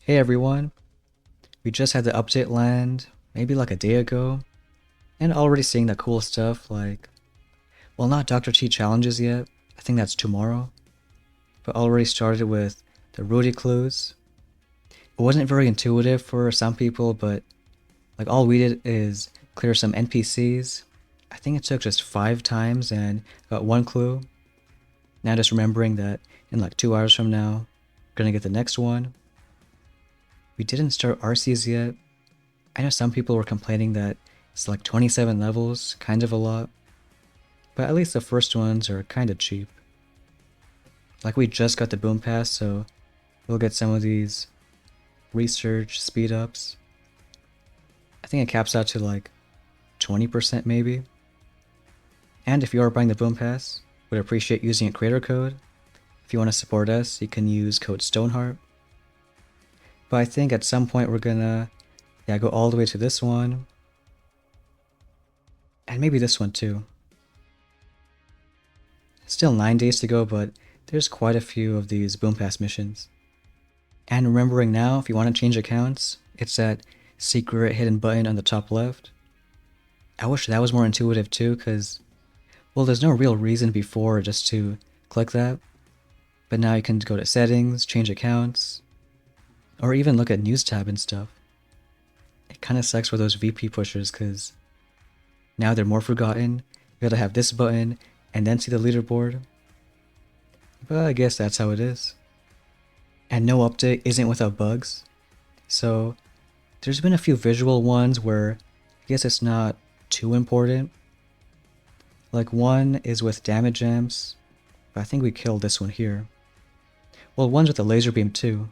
Hey everyone, we just had the update land maybe like a day ago, and already seeing the cool stuff like, well, not Dr. T challenges yet, I think that's tomorrow, but already started with the Rudy clues. It wasn't very intuitive for some people, but like all we did is clear some NPCs. I think it took just 5 times and got one clue. Now just remembering that in like 2 hours from now, gonna get the next one. We didn't start RCs yet. I know some people were complaining that it's like 27 levels, kind of a lot, but at least the first ones are kind of cheap. Like we just got the boom pass, so we'll get some of these research speed ups. I think it caps out to like 20% maybe. And if you are buying the boom pass, would appreciate using a creator code. If you want to support us, you can use code Stoneheart. But I think at some point we're gonna go all the way to this one. And maybe this one too. Still 9 days to go, but there's quite a few of these boom pass missions. And remembering now, if you want to change accounts, it's that secret hidden button on the top left. I wish that was more intuitive too, because, well, there's no real reason before just to click that. But now you can go to settings, change accounts, or even look at news tab and stuff. It kind of sucks for those VP pushers, because now they're more forgotten. You gotta have this button and then see the leaderboard. But I guess that's how it is. And no update isn't without bugs. So there's been a few visual ones where I guess it's not too important. Like one is with damage amps, but I think we killed this one here. Well, one's with a laser beam too.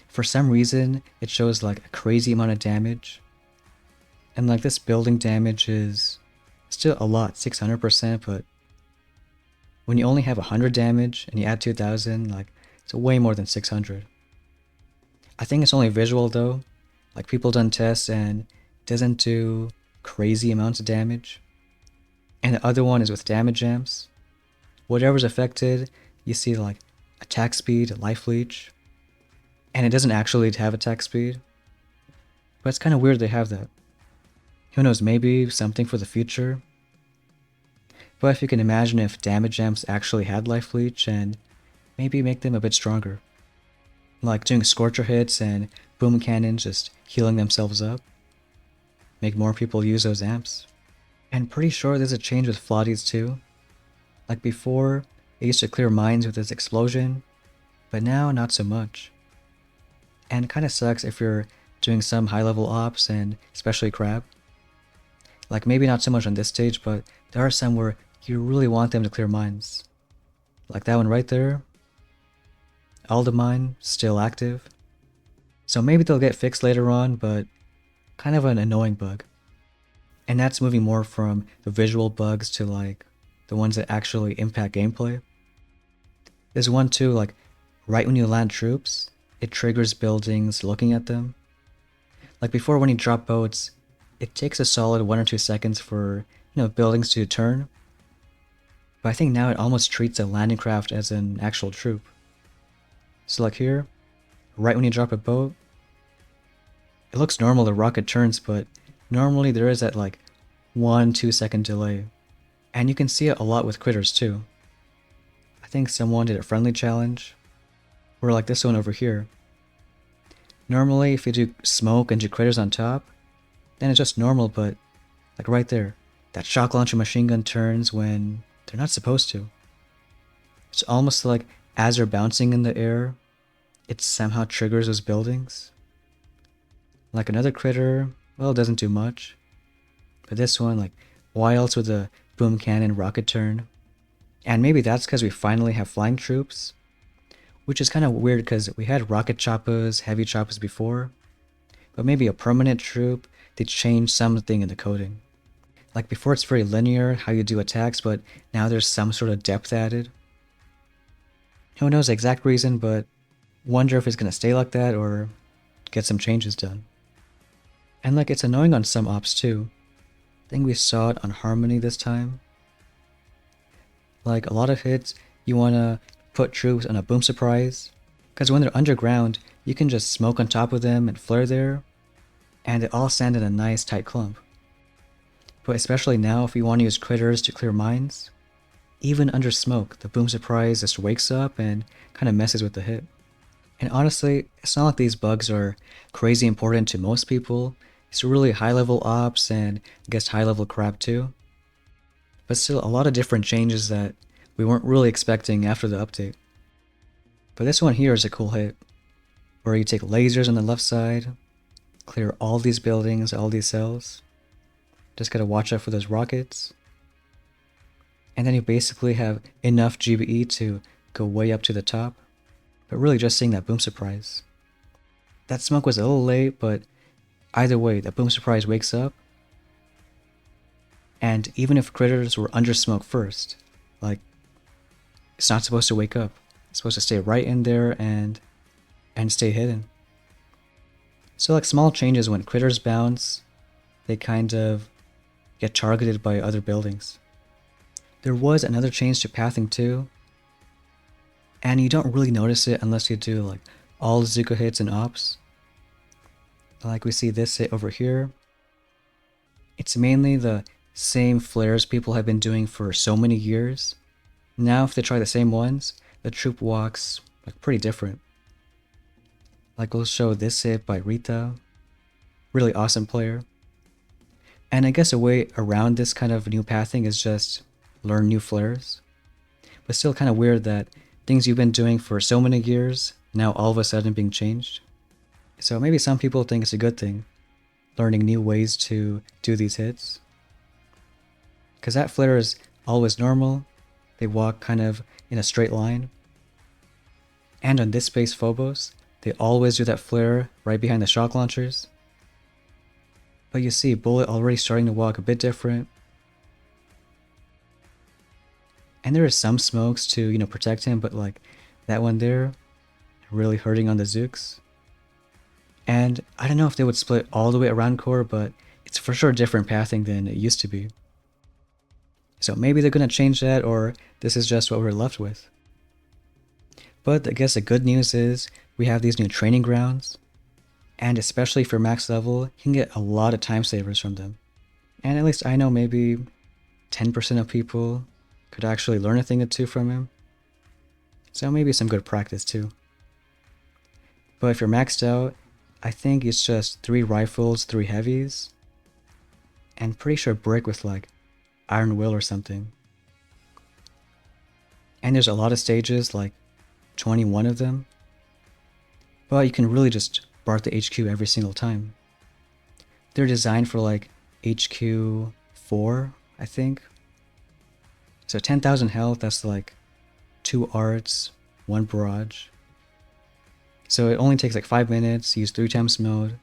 For some reason, it shows like a crazy amount of damage. And like this building damage is still a lot, 600%, but when you only have 100 damage and you add 2000, like it's way more than 600. I think it's only visual though. Like people done tests and it doesn't do crazy amounts of damage. And the other one is with damage amps. Whatever's affected, you see like attack speed, life leech. And it doesn't actually have attack speed. But it's kind of weird they have that. Who knows, maybe something for the future. But if you can imagine if damage amps actually had life leech and maybe make them a bit stronger. Like doing scorcher hits and boom cannons just healing themselves up. Make more people use those amps. And pretty sure there's a change with Flotties too. Like before, it used to clear mines with this explosion, but now not so much. And it kinda sucks if you're doing some high level ops and especially crab. Like maybe not so much on this stage, but there are some where you really want them to clear mines. Like that one right there. Aldemine, still active. So maybe they'll get fixed later on, but kind of an annoying bug. And that's moving more from the visual bugs to like the ones that actually impact gameplay. There's one too, like right when you land troops, it triggers buildings looking at them. Like before when you drop boats, it takes a solid 1 or 2 seconds for, buildings to turn. But I think now it almost treats a landing craft as an actual troop. So like here, right when you drop a boat, it looks normal the rocket turns, but normally there is that like 1-2 second delay. And you can see it a lot with critters too. I think someone did a friendly challenge, or like this one over here. Normally if you do smoke and do critters on top, then it's just normal, but like right there, that shock launcher machine gun turns when they're not supposed to. It's almost like as they're bouncing in the air, it somehow triggers those buildings. Like another critter, well, it doesn't do much. But this one, like, why else with a boom cannon rocket turn? And maybe that's because we finally have flying troops, which is kind of weird because we had rocket choppers, heavy choppers before, but maybe a permanent troop, they changed something in the coding. Like before it's very linear how you do attacks, but now there's some sort of depth added. Who knows the exact reason, but wonder if it's gonna stay like that or get some changes done. And like it's annoying on some ops too. I think we saw it on Harmony this time. Like a lot of hits, you wanna put troops on a boom surprise, Because when they're underground, you can just smoke on top of them and flare there, and they all stand in a nice tight clump. But especially now if you want to use critters to clear mines, even under smoke, the boom surprise just wakes up and kind of messes with the hit. And honestly, it's not like these bugs are crazy important to most people. It's really high level ops and I guess high level crap too. But still a lot of different changes that we weren't really expecting after the update. But this one here is a cool hit, where you take lasers on the left side, clear all these buildings, all these cells. Just gotta watch out for those rockets. And then you basically have enough GBE to go way up to the top. But really just seeing that boom surprise. That smoke was a little late, but either way, that boom surprise wakes up. And even if critters were under smoke first, like, it's not supposed to wake up. It's supposed to stay right in there and stay hidden. So like small changes when critters bounce, they kind of get targeted by other buildings. There was another change to pathing too, and you don't really notice it unless you do like all Zuko hits and ops. Like we see this hit over here. It's mainly the same flares people have been doing for so many years. Now if they try the same ones, the troop walks like pretty different. Like we'll show this hit by Rita. Really awesome player. And I guess a way around this kind of new pathing is just learn new flares. But still kind of weird that things you've been doing for so many years now all of a sudden being changed. So maybe some people think it's a good thing, learning new ways to do these hits. Because that flare is always normal. They walk kind of in a straight line. And on this base Phobos, they always do that flare right behind the shock launchers. But you see Bullet already starting to walk a bit different. And there are some smokes to, protect him, but like that one there, really hurting on the Zooks. And I don't know if they would split all the way around core, but it's for sure different pathing than it used to be. So maybe they're going to change that, or this is just what we're left with. But I guess the good news is we have these new training grounds, and especially for max level, you can get a lot of time savers from them. And at least I know maybe 10% of people could actually learn a thing or two from him. So maybe some good practice too. But if you're maxed out, I think it's just 3 rifles, 3 heavies, and pretty sure brick with like Iron Will or something. And there's a lot of stages, like 21 of them. But you can really just BART the HQ every single time. They're designed for like HQ 4, I think. So 10,000 health, that's like 2 arts, 1 barrage. So it only takes like 5 minutes, use 3 times mode.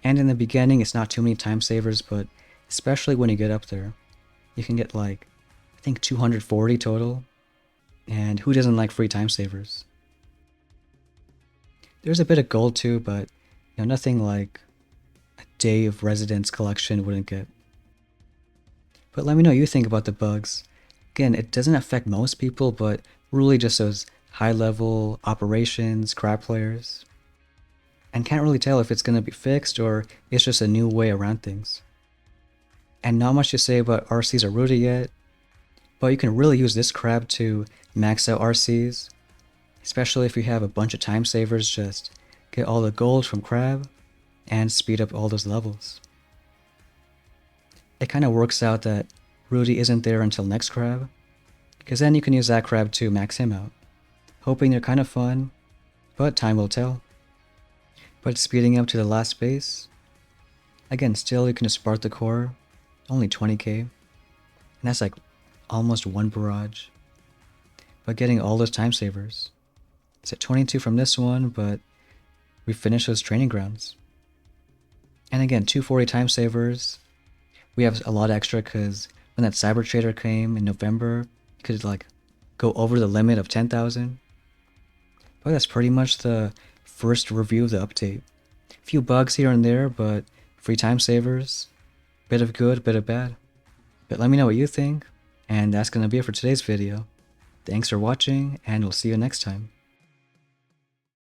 And in the beginning, it's not too many time savers, but especially when you get up there, you can get like, I think 240 total. And who doesn't like free time savers? There's a bit of gold too, but nothing like a day of residence collection wouldn't get. But let me know what you think about the bugs. Again, it doesn't affect most people, but really just those high level operations, crab players. And can't really tell if it's going to be fixed or it's just a new way around things. And not much to say about RCs or Rudy yet, but you can really use this crab to max out RCs, especially if you have a bunch of time savers. Just get all the gold from crab and speed up all those levels. It kind of works out that Rudy isn't there until next crab, because then you can use that crab to max him out. Hoping they're kind of fun, but time will tell. But speeding up to the last base, again, still you can just BART the core, only 20k, and that's like almost 1 barrage. But getting all those time savers. It's at 22 from this one, but we finished those training grounds. And again, 240 time savers. We have a lot extra because when that Cyber Trader came in November, you could like go over the limit of 10,000. But that's pretty much the first review of the update. A few bugs here and there, but free time savers. Bit of good, bit of bad. But let me know what you think, and that's gonna be it for today's video. Thanks for watching, and we'll see you next time.